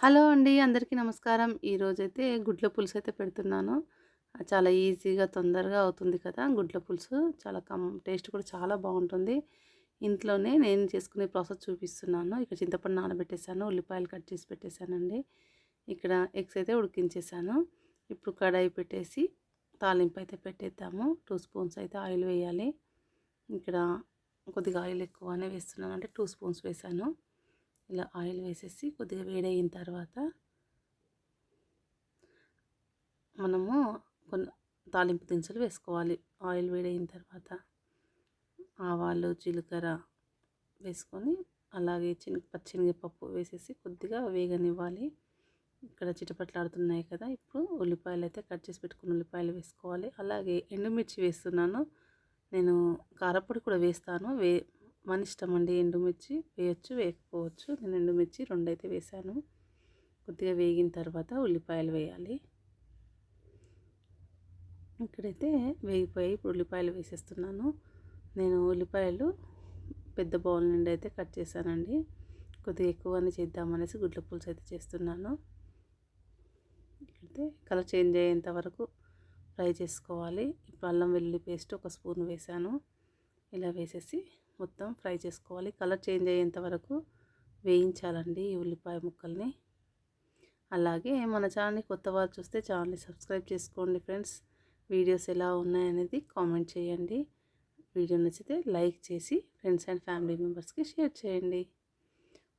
Hello అండి. అందరికీ నమస్కారం. ఈరోజైతే గుడ్ల పులుసైతే పెడుతున్నాను. చాలా ఈజీగా, తొందరగా అవుతుంది కదా! గుడ్ల పులుసు. చాలా టేస్ట్ కూడా చాలా బావుంటుంది. ఇంట్లోనే నేను చేసుకునే ప్రాసెస్ చూపిస్తున్నాను. ఇక్కడ చింతపండు నానబెట్టేసాను. ఉల్లిపాయలు కట్ చేసి పెట్టేసానండి. ఇక్కడ ఎగ్స్ అయితే ఉడికించేసాను. ఇప్పుడు కడాయి పెట్టేసి తాలింపు అయితే పెట్టేద్దాము. 2 స్పూన్స్ అయితే ఆయిల్ వేయాలి. ఇక్కడ కొద్దిగా ఆయిల్ ఎక్కువనే వేస్తున్నాను. అంటే 2 స్పూన్స్ వేసాను. ఇలా ఆయిల్ వేసేసి కొద్దిగా వేడయిన తర్వాత మనము కొన్ని తాలింపు దినుసులు వేసుకోవాలి. ఆయిల్ వేడయిన తర్వాత ఆవాలు, జీలకర్ర వేసుకొని అలాగే పచ్చెనగపప్పు వేసేసి కొద్దిగా వేగనివ్వాలి. ఇక్కడ చిటపట్లాడుతున్నాయి కదా! ఇప్పుడు ఉల్లిపాయలు అయితే కట్ చేసి పెట్టుకున్న ఉల్లిపాయలు వేసుకోవాలి. అలాగే ఎండుమిర్చి వేస్తున్నాను. నేను కారప్పొడి కూడా వేస్తాను. మన ఇష్టం అండి. ఎండుమిర్చి వేయొచ్చు, వేయకపోవచ్చు. నేను ఎండుమిర్చి 2 అయితే వేసాను. కొద్దిగా వేగిన తర్వాత ఉల్లిపాయలు వేయాలి. ఇక్కడైతే వేగిపోయి ఇప్పుడు ఉల్లిపాయలు వేసేస్తున్నాను. నేను ఉల్లిపాయలు పెద్ద బౌల్ నుండి అయితే కట్ చేశానండి. కొద్దిగా ఎక్కువనే చేద్దామనేసి గుడ్ల పులుసు అయితే చేస్తున్నాను. ఇక్కడైతే కలర్ చేంజ్ అయ్యేంత వరకు ఫ్రై చేసుకోవాలి. ఇప్పుడు అల్లం వెల్లుల్లి పేస్ట్ ఒక స్పూన్ వేసాను. ఇలా వేసేసి మొత్తం ఫ్రై చేసుకోవాలి. కలర్ చేంజ్ అయ్యేంత వరకు వేయించాలండి ఈ ఉల్లిపాయ ముక్కల్ని. అలాగే మన ఛానల్ని కొత్త వారు చూస్తే ఛానల్ని సబ్స్క్రైబ్ చేసుకోండి ఫ్రెండ్స్. వీడియోస్ ఎలా ఉన్నాయనేది కామెంట్ చేయండి. వీడియో నచ్చితే లైక్ చేసి ఫ్రెండ్స్ అండ్ ఫ్యామిలీ మెంబర్స్కి షేర్ చేయండి.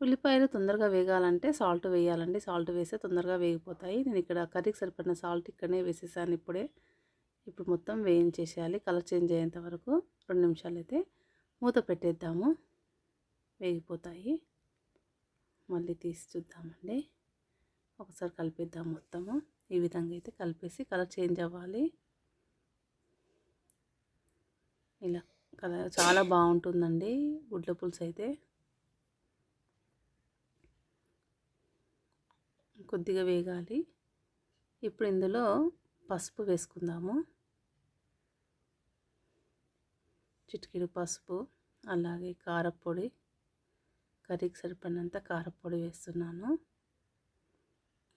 ఉల్లిపాయలు తొందరగా వేగాలంటే సాల్ట్ వేయాలండి. సాల్ట్ వేస్తే తొందరగా వేగిపోతాయి. నేను ఇక్కడ కర్రీకి సరిపడిన సాల్ట్ ఇక్కడనే వేసేసాను ఇప్పుడే. ఇప్పుడు మొత్తం వేయించేసేయాలి. కలర్ చేంజ్ అయ్యేంత వరకు 2 నిమిషాలు అయితే మూత పెట్టేద్దాము. వేగిపోతాయి. మళ్ళీ తీసి చూద్దామండి. ఒకసారి కలిపేద్దాం మొత్తము. ఈ విధంగా అయితే కలిపేసి కలర్ చేంజ్ అవ్వాలి. ఇలా కలర్ చాలా బాగుంటుందండి గుడ్ల పులుసు అయితే. కొద్దిగా వేగాలి. ఇప్పుడు ఇందులో పసుపు వేసుకుందాము. చిటికెడు పసుపు, అలాగే కారపొడి, కర్రీకి సరిపడినంత కారపొడి వేస్తున్నాను.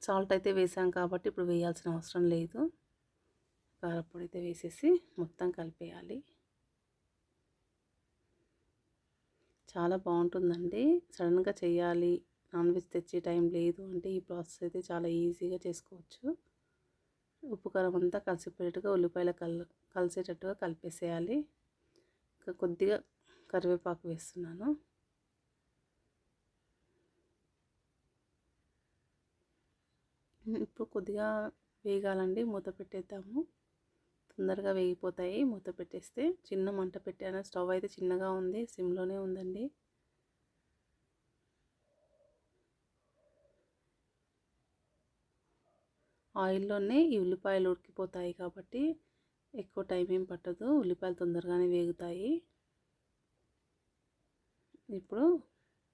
సాల్ట్ అయితే వేసాం కాబట్టి ఇప్పుడు వేయాల్సిన అవసరం లేదు. కారపొడి అయితే వేసేసి మొత్తం కలిపేయాలి. చాలా బాగుంటుందండి. సడన్గా చేయాలి, నాన్ వెజ్ తెచ్చే టైం లేదు అంటే ఈ ప్రాసెస్ అయితే చాలా ఈజీగా చేసుకోవచ్చు. ఉప్పు కారం అంతా కలిసిపోయేట్టుగా ఉల్లిపాయలు కలిసేటట్టుగా కలిపేసేయాలి. ఇంకా కొద్దిగా కరివేపాకు వేస్తున్నాను. ఇప్పుడు కొద్దిగా వేగాలండి. మూత పెట్టేద్దాము. తొందరగా వేగిపోతాయి మూత పెట్టేస్తే. చిన్న మంట పెట్టాను. స్టవ్ అయితే చిన్నగా ఉంది, సిమ్లోనే ఉందండి. ఆయిల్లోనే ఈ ఉల్లిపాయలు ఉడికిపోతాయి కాబట్టి ఎక్కువ టైం ఏం పట్టదు. ఉల్లిపాయలు తొందరగానే వేగుతాయి. ఇప్పుడు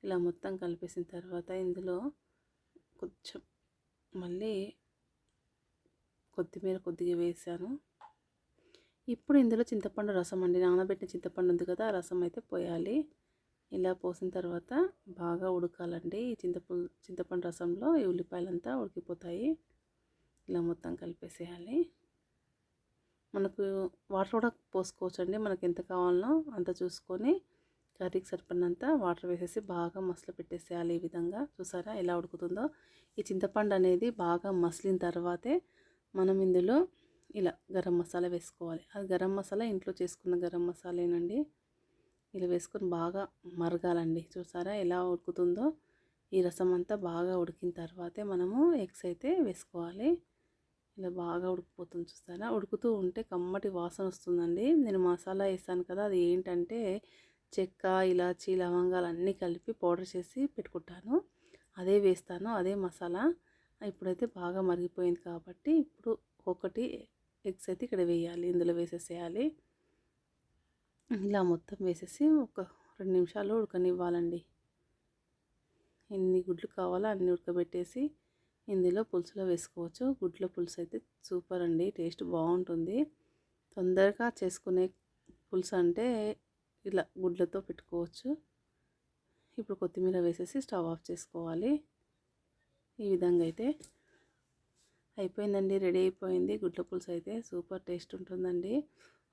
ఇలా మొత్తం కలిపేసిన తర్వాత ఇందులో కొంచెం మళ్ళీ కొత్తిమీర కొద్దిగా వేసాను. ఇప్పుడు ఇందులో చింతపండు రసం అండి, నానబెట్టిన చింతపండు ఉంది కదా, ఆ రసం అయితే పోయాలి. ఇలా పోసిన తర్వాత బాగా ఉడకాలండి. ఈ చింతపండు రసంలో ఈ ఉల్లిపాయలంతా ఉడికిపోతాయి. ఇలా మొత్తం కలిపేసేయాలి. మనకు వాటర్ కూడా పోసుకోవచ్చండి. మనకు ఎంత కావాలనో అంత చూసుకొని కర్రీకి సరిపడినంత వాటర్ వేసేసి బాగా మసలు పెట్టేసేయాలి. ఈ విధంగా చూసారా ఎలా ఉడుకుతుందో. ఈ చింతపండు అనేది బాగా మసిలిన తర్వాతే మనం ఇందులో ఇలా గరం మసాలా వేసుకోవాలి. అది గరం మసాలా ఇంట్లో చేసుకున్న గరం మసాలేనండి. ఇలా వేసుకొని బాగా మరగాలండి. చూసారా ఎలా ఉడుకుతుందో. ఈ రసం అంతా బాగా ఉడికిన తర్వాతే మనము ఎగ్స్ అయితే వేసుకోవాలి. ఇలా బాగా ఉడికిపోతుంది చూస్తారా. ఉడుకుతూ ఉంటే కమ్మటి వాసన వస్తుందండి. నేను మసాలా వేసాను కదా, అది ఏంటంటే చెక్క, ఇలాచి, లవంగాలు అన్నీ కలిపి పౌడర్ చేసి పెట్టుకుంటాను. అదే వేస్తాను, అదే మసాలా. ఇప్పుడైతే బాగా మరిగిపోయింది కాబట్టి ఇప్పుడు ఒకటి ఎగ్స్ అయితే ఇక్కడ వేయాలి, ఇందులో వేసేసేయాలి. ఇలా మొత్తం వేసేసి ఒక 2 నిమిషాలు ఉడకనివ్వాలండి. ఎన్ని గుడ్లు కావాలో అన్ని ఉడకబెట్టేసి ఇందులో పులుసులో వేసుకోవచ్చు. గుడ్ల పులుసు అయితే సూపర్ అండి, టేస్ట్ బాగుంటుంది. తొందరగా చేసుకునే పులుసు అంటే ఇలా గుడ్లతో పెట్టుకోవచ్చు. ఇప్పుడు కొత్తిమీర వేసేసి స్టవ్ ఆఫ్ చేసుకోవాలి. ఈ విధంగా అయితే అయిపోయిందండి, రెడీ అయిపోయింది. గుడ్ల పులుసు అయితే సూపర్ టేస్ట్ ఉంటుందండి.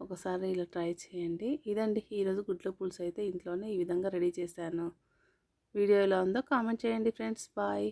ఒకసారి ఇలా ట్రై చేయండి. ఇదండి ఈరోజు గుడ్ల పులుసు అయితే ఇంట్లోనే ఈ విధంగా రెడీ చేశాను. వీడియో ఎలా ఉందో కామెంట్ చేయండి ఫ్రెండ్స్. బాయ్.